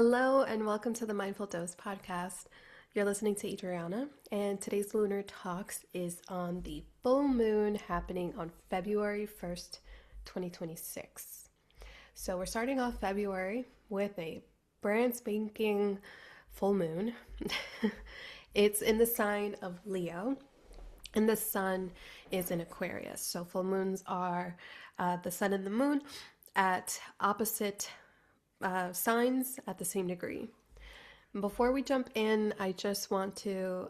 Hello and welcome to the Mindful Dose podcast. You're listening to Adriana, and today's Lunar Talks is on the full moon happening on February 1st, 2026. So we're starting off February with a brand spanking full moon. It's in the sign of Leo, and the sun is in Aquarius. So full moons are the sun and the moon at opposite signs at the same degree. Before we jump in, I just want to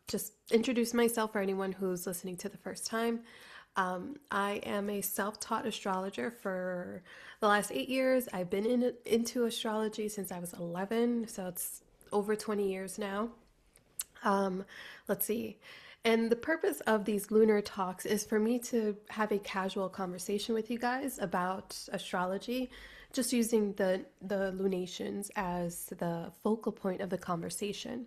just introduce myself for anyone who's listening to the first time. I am a self-taught astrologer for the last 8 years. I've been into astrology since I was 11, so it's over 20 years now. Let's see. And the purpose of these lunar talks is for me to have a casual conversation with you guys about astrology, just using the lunations as the focal point of the conversation.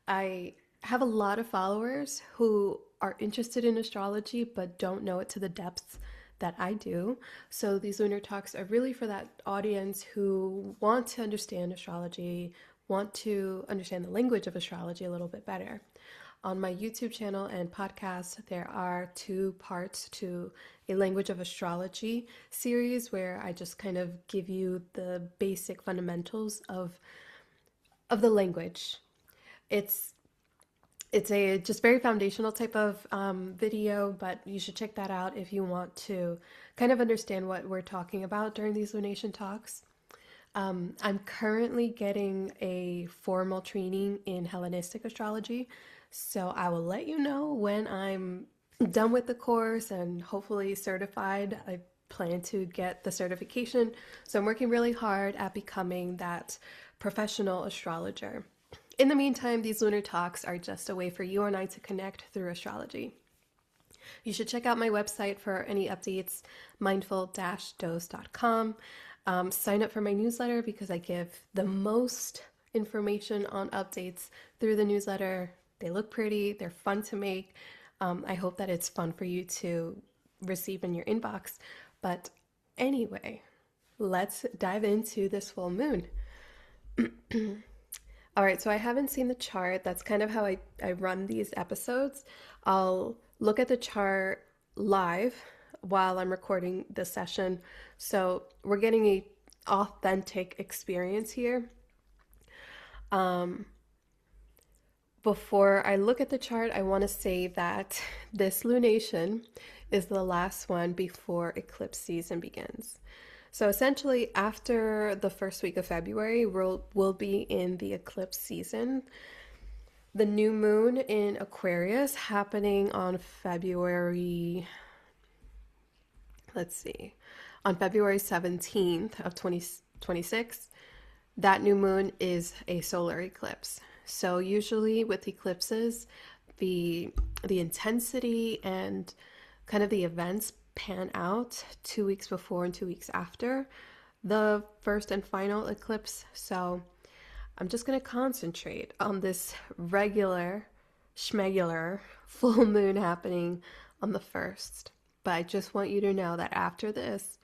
I have a lot of followers who are interested in astrology but don't know it to the depths that I do. So these lunar talks are really for that audience who want to understand astrology, want to understand the language of astrology a little bit better. On my YouTube channel and podcast, there are 2 parts to a language of astrology series where I just kind of give you the basic fundamentals of the language. It's a just very foundational type of video, but you should check that out if you want to kind of understand what we're talking about during these lunation talks. I'm currently getting a formal training in Hellenistic astrology, so I will let you know when I'm done with the course and hopefully certified. I plan to get the certification, so I'm working really hard at becoming that professional astrologer. In the meantime, these lunar talks are just a way for you and I to connect through astrology. You should check out my website for any updates, mindful-dose.com. Sign up for my newsletter because I give the most information on updates through the newsletter. They look pretty, they're fun to make. I hope that it's fun for you to receive in your inbox. But anyway, let's dive into this full moon. All right, so I haven't seen the chart. That's kind of how I run these episodes. I'll look at the chart live while I'm recording the session. So we're getting a authentic experience here. Before I look at the chart, I want to say that this lunation is the last one before eclipse season begins. So essentially, after the first week of February, we'll be in the eclipse season. The new moon in Aquarius happening on February, on February 17th of 2026. That new moon is a solar eclipse. So usually with eclipses, the intensity and kind of the events pan out 2 weeks before and 2 weeks after the first and final eclipse. So I'm just going to concentrate on this regular schmegular full moon happening on the 1st. But I just want you to know that after this,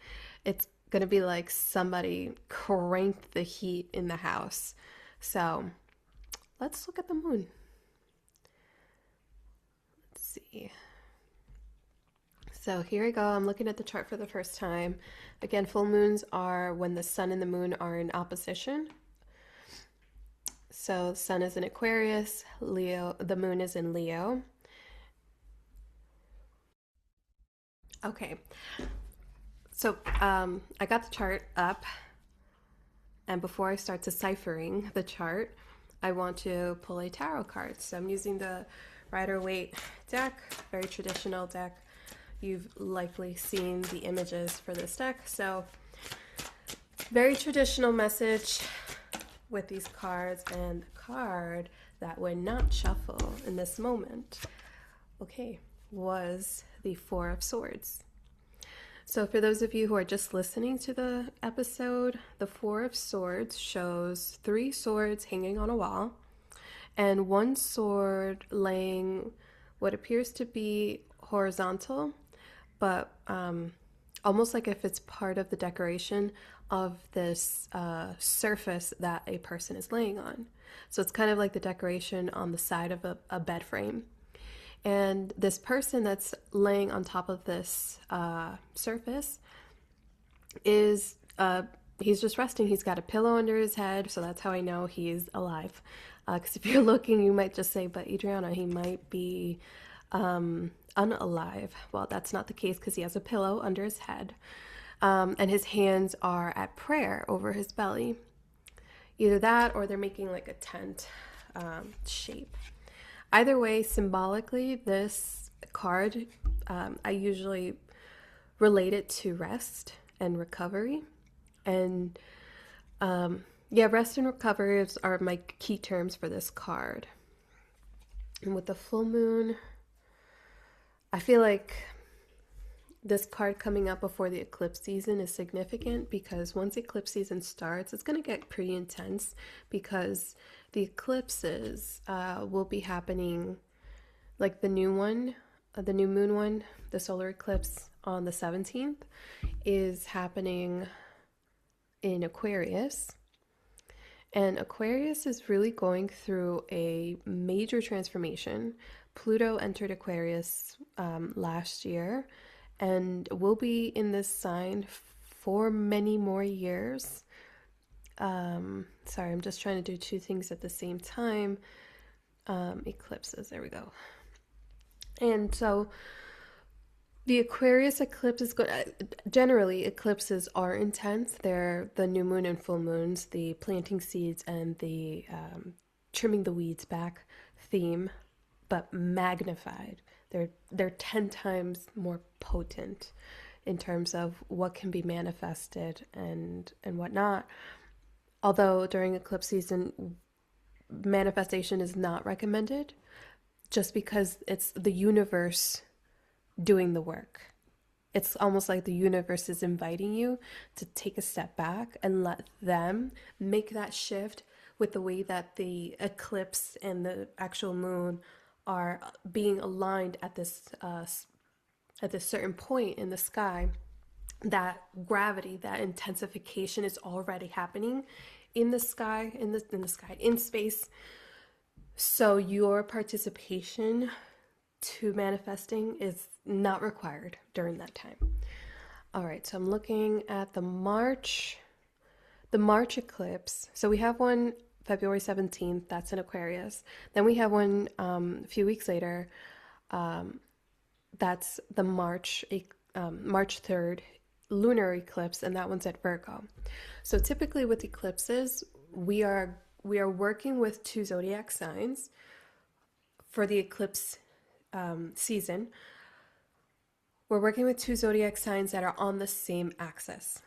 it's going to be like somebody cranked the heat in the house. So let's look at the moon. Let's see. So here we go. I'm looking at the chart for the first time. Again, full moons are when the sun and the moon are in opposition. So sun is in Aquarius, Leo, the moon is in Leo. Okay. So I got the chart up, and before I start deciphering the chart, I want to pull a tarot card. So I'm using the Rider-Waite deck, very traditional deck. You've likely seen the images for this deck. So very traditional message with these cards, and the card that would not shuffle in this moment, okay, was the Four of Swords. So for those of you who are just listening to the episode, the Four of Swords shows 3 swords hanging on a wall and 1 sword laying what appears to be horizontal, but almost like if it's part of the decoration of this surface that a person is laying on. So it's kind of like the decoration on the side of a bed frame. And this person that's laying on top of this surface is he's just resting. He's got a pillow under his head, so that's how I know he's alive. Because if you're looking, you might just say, but Adriana, he might be unalive. Well, that's not the case because he has a pillow under his head. And his hands are at prayer over his belly. Either that or they're making like a tent shape. Either way, symbolically, this card, I usually relate it to rest and recovery. And rest and recovery are my key terms for this card. And with the full moon, I feel like this card coming up before the eclipse season is significant because once eclipse season starts, it's going to get pretty intense because the eclipses will be happening, like the new one, the new moon one, the solar eclipse on the 17th is happening in Aquarius. And Aquarius is really going through a major transformation. Pluto entered Aquarius last year and will be in this sign for many more years. Sorry, I'm just trying to do two things at the same time. Eclipses, there we go. And so the Aquarius eclipse is good. Generally, eclipses are intense. They're the new moon and full moons, the planting seeds and the trimming the weeds back theme, but magnified. They're 10 times more potent in terms of what can be manifested and whatnot. Although during eclipse season, manifestation is not recommended, just because it's the universe doing the work. It's almost like the universe is inviting you to take a step back and let them make that shift with the way that the eclipse and the actual moon are being aligned at this certain point in the sky. That gravity, that intensification is already happening in the sky, in space. So your participation to manifesting is not required during that time. All right, so I'm looking at the March eclipse. So we have one February 17th, that's in Aquarius. Then we have one a few weeks later, that's the March 3rd lunar eclipse, and that one's at Virgo. So typically with eclipses, we are working with two zodiac signs for the eclipse season. We're working with two zodiac signs that are on the same axis.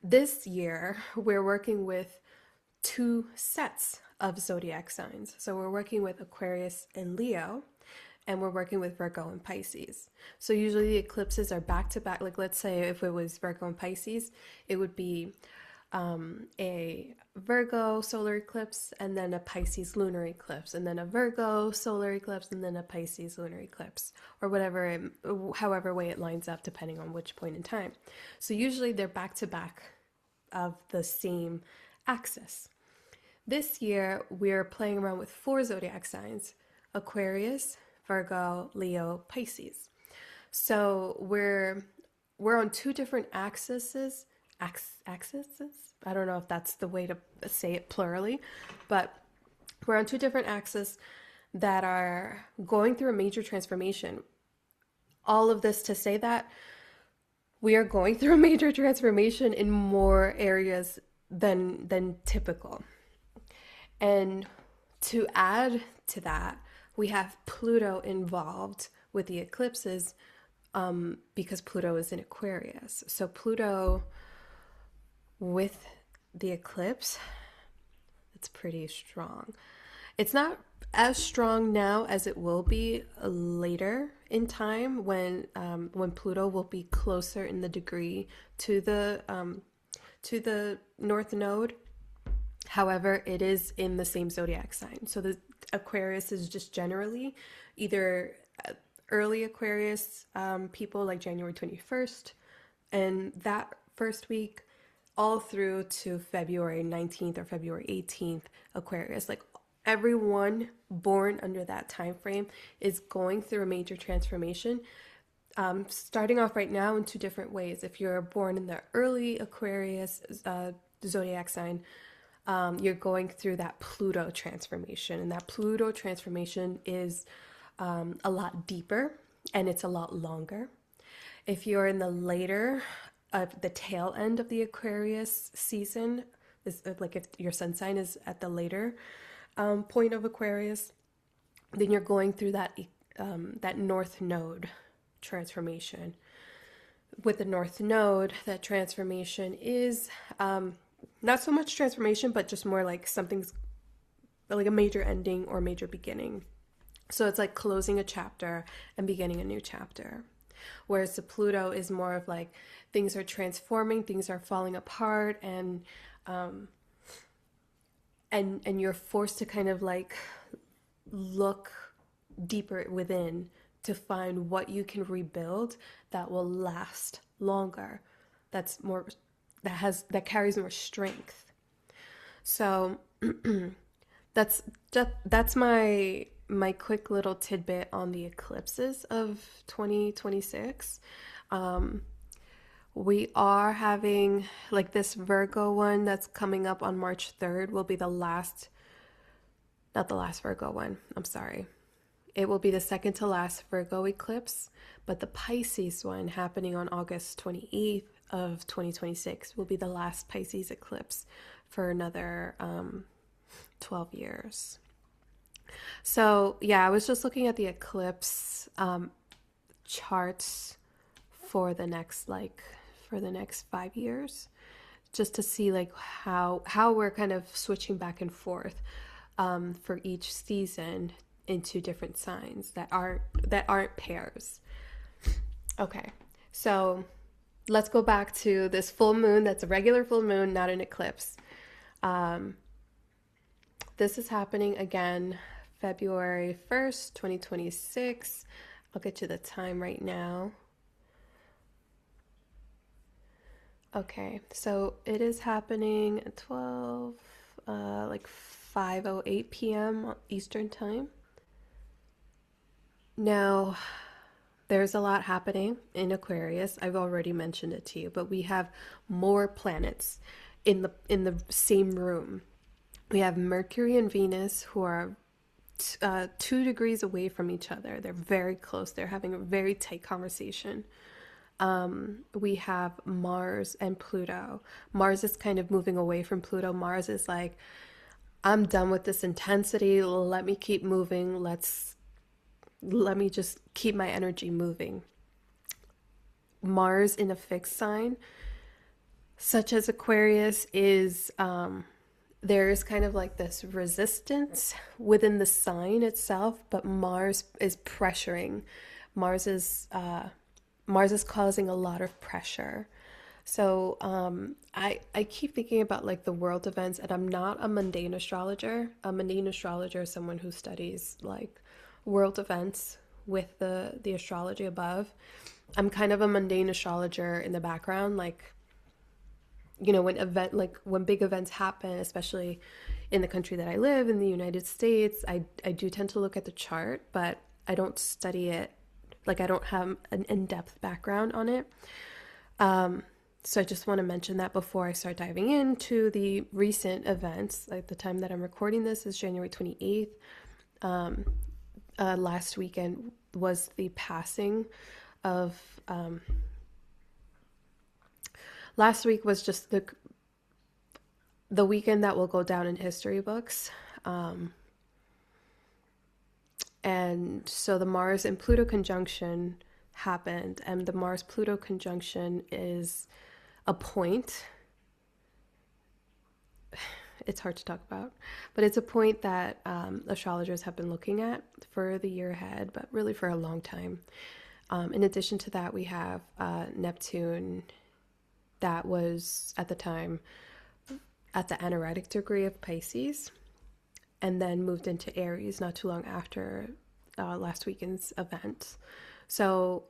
This year, we're working with two sets of zodiac signs. So we're working with Aquarius and Leo, and we're working with Virgo and Pisces. So usually the eclipses are back to back. Like let's say if it was Virgo and Pisces, it would be a Virgo solar eclipse and then a Pisces lunar eclipse, and then a Virgo solar eclipse and then a Pisces lunar eclipse, or however way it lines up depending on which point in time. So usually they're back to back of the same axis. This year we're playing around with four zodiac signs: Aquarius, Virgo, Leo, Pisces. So we're on two different axes. I don't know if that's the way to say it plurally, but we're on two different axes that are going through a major transformation. All of this to say that we are going through a major transformation in more areas than typical. And to add to that, we have Pluto involved with the eclipses because Pluto is in Aquarius. So Pluto with the eclipse, it's pretty strong. It's not as strong now as it will be later in time when Pluto will be closer in the degree to the North Node. However, it is in the same zodiac sign. So the Aquarius is just generally either early Aquarius people, like January 21st, and that first week all through to February 19th or February 18th Aquarius. Like everyone born under that time frame is going through a major transformation. Starting off right now in two different ways. If you're born in the early Aquarius zodiac sign, you're going through that Pluto transformation. And that Pluto transformation is a lot deeper and it's a lot longer. If you're in the later, the tail end of the Aquarius season, is like if your sun sign is at the later point of Aquarius, then you're going through that North Node transformation. With the North Node, that transformation is not so much transformation, but just more like something's like a major ending or major beginning. So it's like closing a chapter and beginning a new chapter. Whereas the Pluto is more of like things are transforming, things are falling apart, and you're forced to kind of like look deeper within to find what you can rebuild that will last longer. That carries more strength. So that's my quick little tidbit on the eclipses of 2026. We are having like this Virgo one that's coming up on March 3rd will be the last, not the last Virgo one, I'm sorry. It will be the second to last Virgo eclipse, but the Pisces one happening on August 28th of 2026 will be the last Pisces eclipse for another 12 years. So yeah, I was just looking at the eclipse charts for the next 5 years, just to see like how we're kind of switching back and forth for each season into different signs that aren't pairs. Okay, so let's go back to this full moon. That's a regular full moon, not an eclipse. This is happening again February 1st, 2026. I'll get you the time right now. Okay, so it is happening at 5:08 p.m. Eastern time. Now, there's a lot happening in Aquarius. I've already mentioned it to you, but we have more planets in the same room. We have Mercury and Venus, who are 2 degrees away from each other. They're very close. They're having a very tight conversation. We have Mars and Pluto. Mars is kind of moving away from Pluto. Mars is like, I'm done with this intensity. Let me keep moving. Let me just keep my energy moving. Mars in a fixed sign, such as Aquarius, is there is kind of like this resistance within the sign itself, but Mars is pressuring. Mars is causing a lot of pressure. So I keep thinking about like the world events, and I'm not a mundane astrologer. A mundane astrologer is someone who studies like world events with the astrology above. I'm kind of a mundane astrologer in the background, like, you know, when big events happen, especially in the country that I live, in the United States, I do tend to look at the chart, but I don't study it. Like, I don't have an in-depth background on it. So I just want to mention that before I start diving into the recent events. Like, the time that I'm recording this is January 28th. Last weekend was the passing of last week was just the weekend that will go down in history books. And so the Mars and Pluto conjunction happened, and the Mars-Pluto conjunction is a point. It's hard to talk about, but it's a point that astrologers have been looking at for the year ahead, but really for a long time. In addition to that, we have Neptune, that was at the time at the anaretic degree of Pisces, and then moved into Aries not too long after last weekend's event. So,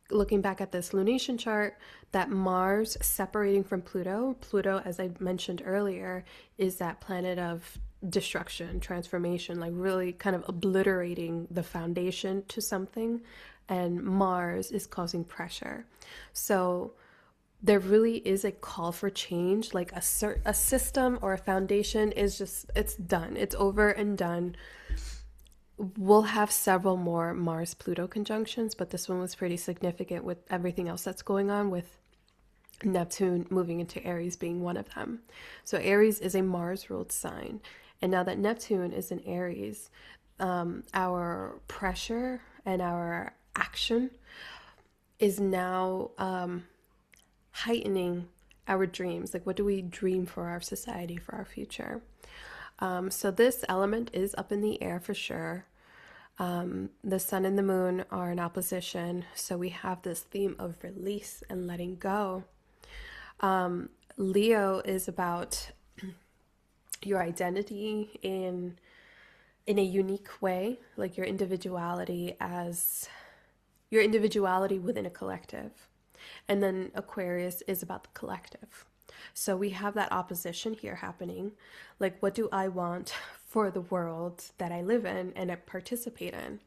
looking back at this lunation chart, that Mars separating from Pluto, Pluto, as I mentioned earlier, is that planet of destruction, transformation, like really kind of obliterating the foundation to something, and Mars is causing pressure. So there really is a call for change, like a system or a foundation is just, it's done, it's over and done. We'll have several more Mars Pluto conjunctions, but this one was pretty significant with everything else that's going on, with Neptune moving into Aries being one of them. So Aries is a Mars ruled sign, and now that Neptune is in Aries, our pressure and our action is now heightening our dreams. Like, what do we dream for our society, for our future? So this element is up in the air for sure. The sun and the moon are in opposition, so we have this theme of release and letting go. Leo is about your identity in a unique way, like your individuality within a collective. And then Aquarius is about the collective. So we have that opposition here happening. Like, what do I want for the world that I live in and I participate in?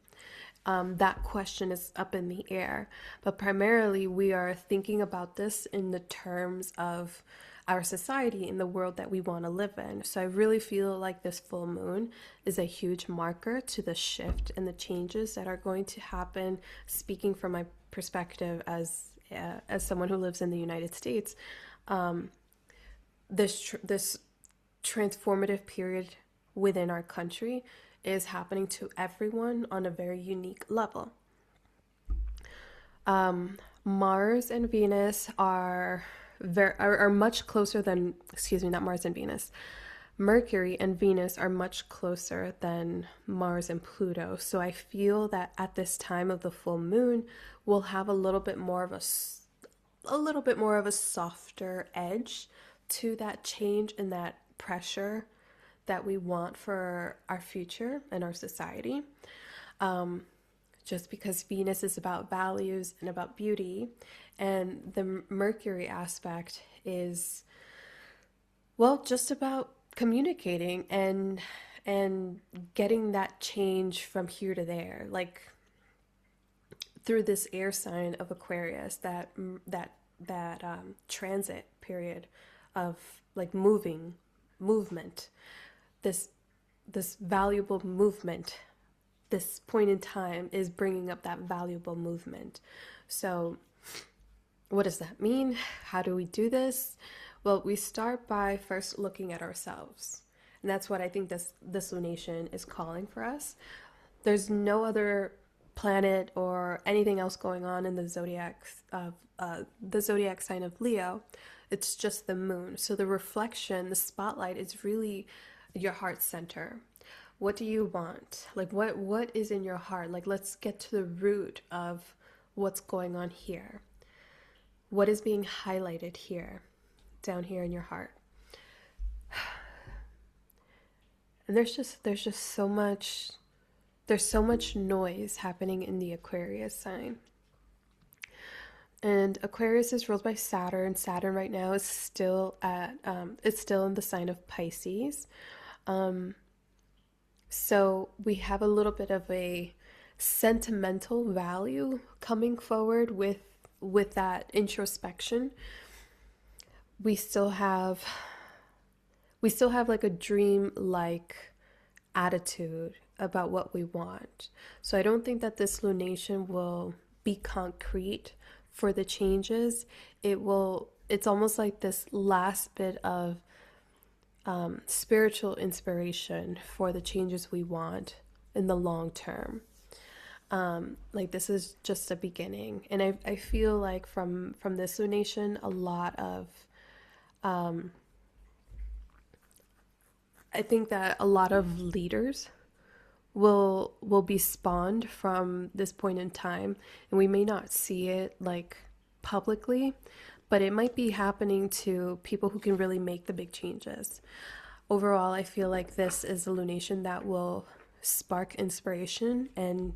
That question is up in the air. But primarily, we are thinking about this in the terms of our society, in the world that we want to live in. So I really feel like this full moon is a huge marker to the shift and the changes that are going to happen. Speaking from my perspective as someone who lives in the United States, this transformative period within our country is happening to everyone on a very unique level. Mars and Venus are much closer than, not Mars and Venus. Mercury and Venus are much closer than Mars and Pluto. So I feel that at this time of the full moon, we'll have a little bit more of a softer edge to that change and that pressure that we want for our future and our society. Just because Venus is about values and about beauty, and the Mercury aspect is, well, just about communicating and getting that change from here to there, like through this air sign of Aquarius, that transit period of like movement, this valuable movement. This point in time is bringing up that valuable movement. So what does that mean? How do we do this? Well, we start by first looking at ourselves. And that's what I think this lunation is calling for us. There's no other planet or anything else going on in the zodiac sign of Leo. It's just the moon. So the reflection, the spotlight is really your heart center. What do you want? Like, what is in your heart? Like, let's get to the root of what's going on here. What is being highlighted here, down here in your heart? And there's so much noise happening in the Aquarius sign. And Aquarius is ruled by Saturn. Saturn right now is still it's still in the sign of Pisces. So we have a little bit of a sentimental value coming forward with that introspection. We still have like a dream-like attitude about what we want. So I don't think that this lunation will be concrete for the changes. It's almost like this last bit of spiritual inspiration for the changes we want in the long term. Like, this is just a beginning. And I feel like from this lunation, a lot of, I think that a lot of leaders will be spawned from this point in time, and we may not see it like publicly, but it might be happening to people who can really make the big changes. Overall, I feel like this is a lunation that will spark inspiration, and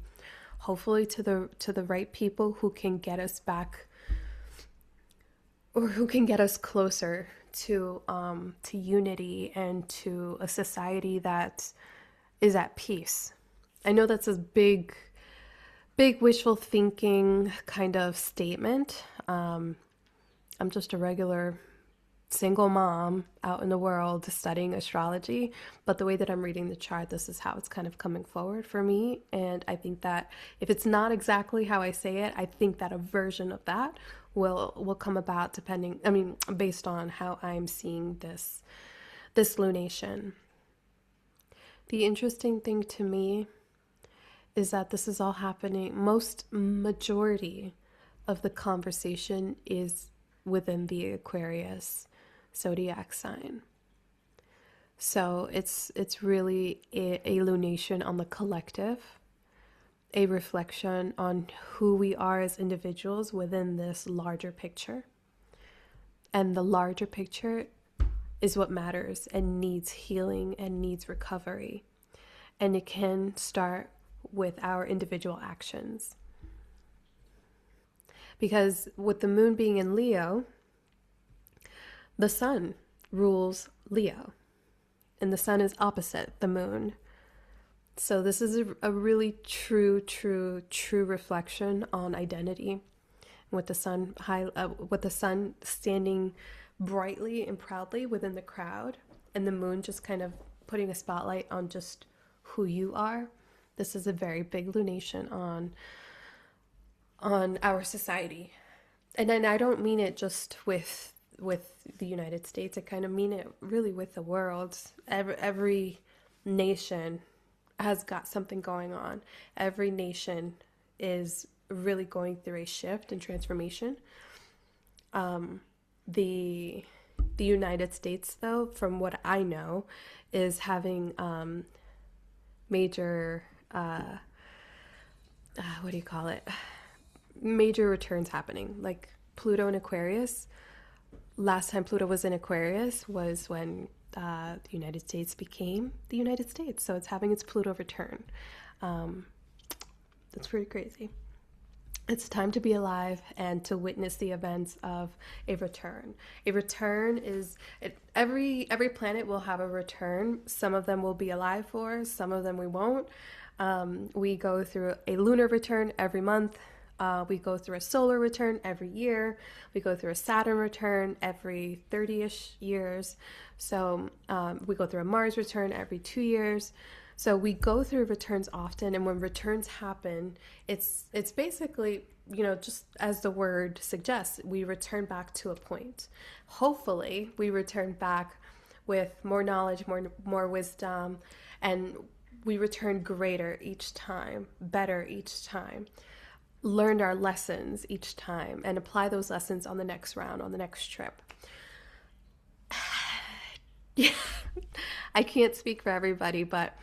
hopefully to the right people who can get us back, or who can get us closer to unity and to a society that is at peace. I know that's a big wishful thinking kind of statement. I'm just a regular single mom out in the world studying astrology, but the way that I'm reading the chart, this is how it's kind of coming forward for me. And I think that if it's not exactly how I say it, I think that a version of that will come about based on how I'm seeing this lunation. The interesting thing to me is that this is all happening, majority of the conversation is within the Aquarius zodiac sign. So it's really a lunation on the collective, a reflection on who we are as individuals within this larger picture. And the larger picture is what matters and needs healing and needs recovery. And it can start with our individual actions. Because with the moon being in Leo, the sun rules Leo, and the sun is opposite the moon. So this is a really true reflection on identity. With the sun standing brightly and proudly within the crowd, and the moon just kind of putting a spotlight on just who you are. This is a very big lunation on our society. And then I don't mean it just with the United States. I kind of mean it really with the world. Every nation has got something going on. Every nation is really going through a shift and transformation. The United States, though, from what I know, is having major what do you call it? Major returns happening. Like Pluto in Aquarius. Last time Pluto was in Aquarius was when the United States became the United States. So it's having its Pluto return. That's pretty crazy. It's time to be alive and to witness the events of a return. A return is every planet will have a return. Some of them will be alive for, some of them we won't. We go through a lunar return every month. We go through a solar return every year. We go through a Saturn return every 30-ish years. So we go through a Mars return every 2 years. So we go through returns often, and when returns happen, it's basically, just as the word suggests, we return back to a point. Hopefully, we return back with more knowledge, more wisdom, and we return greater each time, better each time, learned our lessons each time, and apply those lessons on the next round, on the next trip. Yeah, I can't speak for everybody, but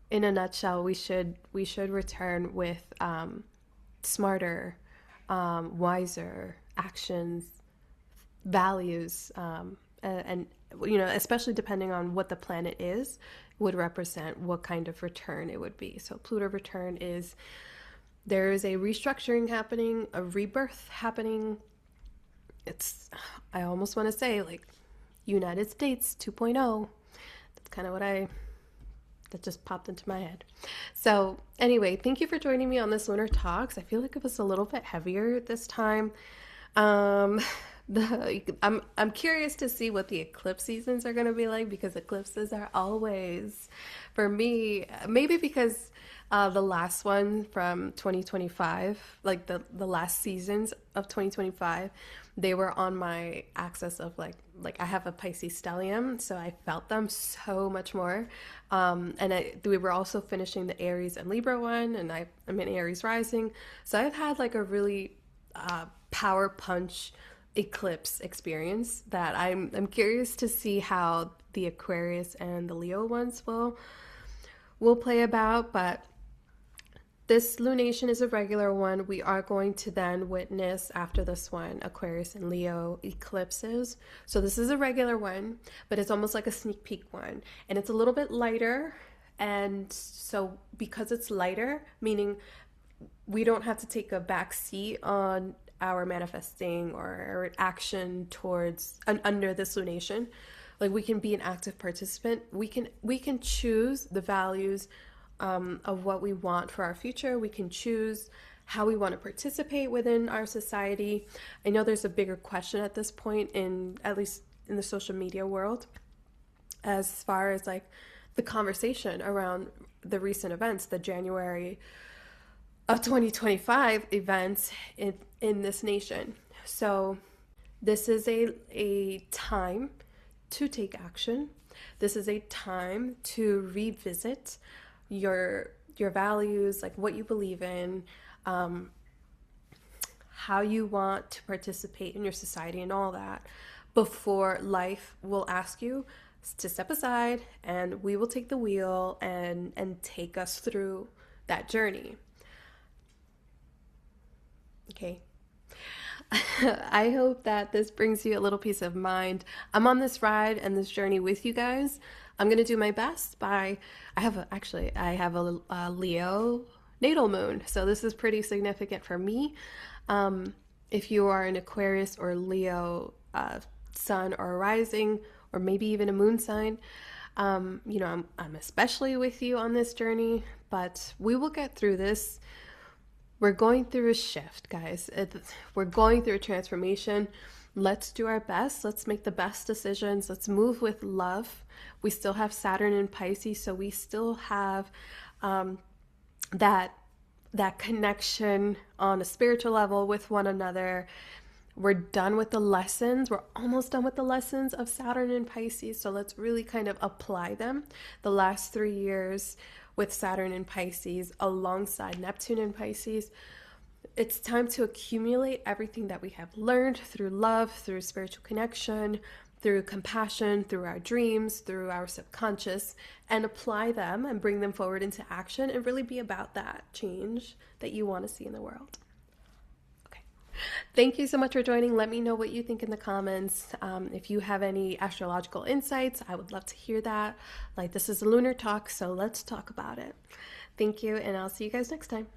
in a nutshell, we should return with smarter, wiser actions, values, and especially depending on what the planet is, would represent what kind of return it would be. So Pluto return is, there is a restructuring happening, a rebirth happening. I almost want to say like United States 2.0. That's kind of that just popped into my head. So anyway, thank you for joining me on this Lunar Talks. I feel like it was a little bit heavier this time. I'm curious to see what the eclipse seasons are going to be like, because eclipses are always, for me, maybe because the last one from 2025, like the last seasons of 2025, they were on my axis of like I have a Pisces stellium, so I felt them so much more. And we were also finishing the Aries and Libra one, and I'm in Aries rising. So I've had like a really power punch eclipse experience that I'm curious to see how the Aquarius and the Leo ones will play about. But this lunation is a regular one. We are going to then witness after this one Aquarius and Leo eclipses. So this is a regular one, but it's almost like a sneak peek one, and it's a little bit lighter And so because it's lighter, meaning we don't have to take a back seat on our manifesting or our action towards under this lunation. Like, we can be an active participant. We can choose the values of what we want for our future. We can choose how we want to participate within our society. I know there's a bigger question at this point, in at least in the social media world, as far as like the conversation around the recent events, the January of 2025 events in this nation. So this is a time to take action. This is a time to revisit your values, like what you believe in, how you want to participate in your society and all that, before life will ask you to step aside, and we will take the wheel and take us through that journey. Okay. I hope that this brings you a little peace of mind. I'm on this ride and this journey with you guys. I'm going to do my best I have a Leo natal moon. So this is pretty significant for me. If you are an Aquarius or Leo sun or rising, or maybe even a moon sign, I'm especially with you on this journey, but we will get through this. We're going through a shift, guys. We're going through a transformation. Let's do our best. Let's make the best decisions. Let's move with love. We still have Saturn in Pisces, so we still have that connection on a spiritual level with one another. We're done with the lessons. We're almost done with the lessons of Saturn in Pisces. So let's really kind of apply them. The last 3 years with Saturn in Pisces alongside Neptune in Pisces, it's time to accumulate everything that we have learned through love, through spiritual connection, through compassion, through our dreams, through our subconscious, and apply them and bring them forward into action and really be about that change that you want to see in the world. Thank you so much for joining. Let me know what you think in the comments. If you have any astrological insights, I would love to hear that. Like, this is a Lunar Talk, so let's talk about it. Thank you, and I'll see you guys next time.